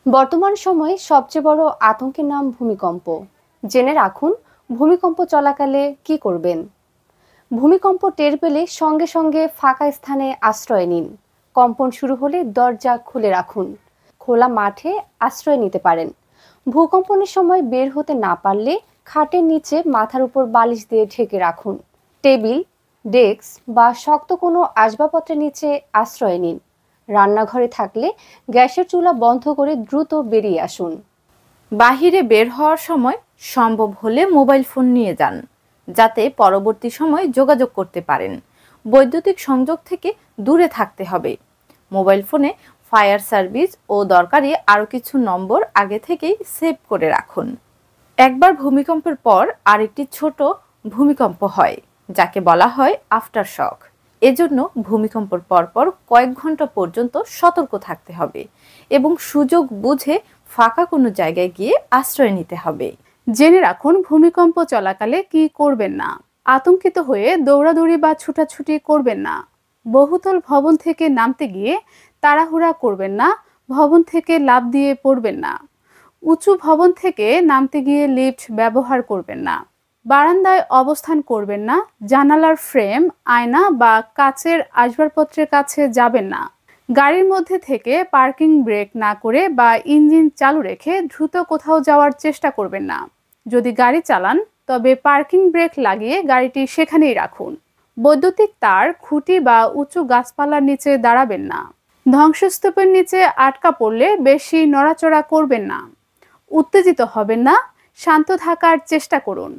বর্তমান সময়ে সবচেয়ে বড় আতঙ্কের নাম ভূমিকম্প। জেনে রাখুন ভূমিকম্প চলাকালে কি করবেন। ভূমিকম্প টের পেলে সঙ্গে সঙ্গে ফাঁকা স্থানে আশ্রয় নিন। কম্পন শুরু হলে দরজা খুলে রাখুন। খোলা মাঠে আশ্রয় নিতে পারেন। ভূকম্পনের সময় বের হতে না পারলে খাটের নিচে মাথার উপর বালিশ দিয়ে ঢেকে রাখুন। টেবিল, ডেস্ক বা শক্ত কোনো আসবাবপত্রের নিচে আশ্রয় নিন। রান্নাঘরে থাকলে গ্যাসের চুলা বন্ধ করে দ্রুত বেরিয়ে আসুন। বাহিরে বের হওয়ার সময় সম্ভব হলে মোবাইল ফোন নিয়ে যান, যাতে পরবর্তী সময় যোগাযোগ করতে পারেন। বৈদ্যুতিক সংযোগ থেকে দূরে থাকতে হবে। মোবাইল ফোনে ফায়ার সার্ভিস ও দরকারি আরও কিছু নম্বর আগে থেকেই সেভ করে রাখুন। একবার ভূমিকম্পের পর আরেকটি ছোট ভূমিকম্প হয়, যাকে বলা হয় আফটার শক। এজন্য ভূমিকম্পের পরপর কয়েক ঘন্টা পর্যন্ত সতর্ক থাকতে হবে এবং সুযোগ বুঝে ফাঁকা কোনো জায়গায় গিয়ে আশ্রয় নিতে হবে। জেনে রাখুন ভূমিকম্প চলাকালে কি করবেন না। আতঙ্কিত হয়ে দৌড়াদৌড়ি বা ছুটাছুটি করবেন না। বহুতল ভবন থেকে নামতে গিয়ে তাড়াহুড়া করবেন না। ভবন থেকে লাফ দিয়ে পড়বেন না। উঁচু ভবন থেকে নামতে গিয়ে লিফট ব্যবহার করবেন না। বারান্দায় অবস্থান করবেন না। জানালার ফ্রেম, আয়না বা কাচের আসবাবপত্রের কাছে যাবেন না। গাড়ির মধ্যে থেকে পার্কিং ব্রেক না করে বা ইঞ্জিন চালু রেখে দ্রুত কোথাও যাওয়ার চেষ্টা করবেন না। যদি গাড়ি চালান তবে পার্কিং ব্রেক লাগিয়ে গাড়িটি সেখানেই রাখুন। বৈদ্যুতিক তার, খুঁটি বা উঁচু গাছপালার নিচে দাঁড়াবেন না। ধ্বংসস্তূপের নিচে আটকা পড়লে বেশি নড়াচড়া করবেন না। উত্তেজিত হবেন না, শান্ত থাকার চেষ্টা করুন।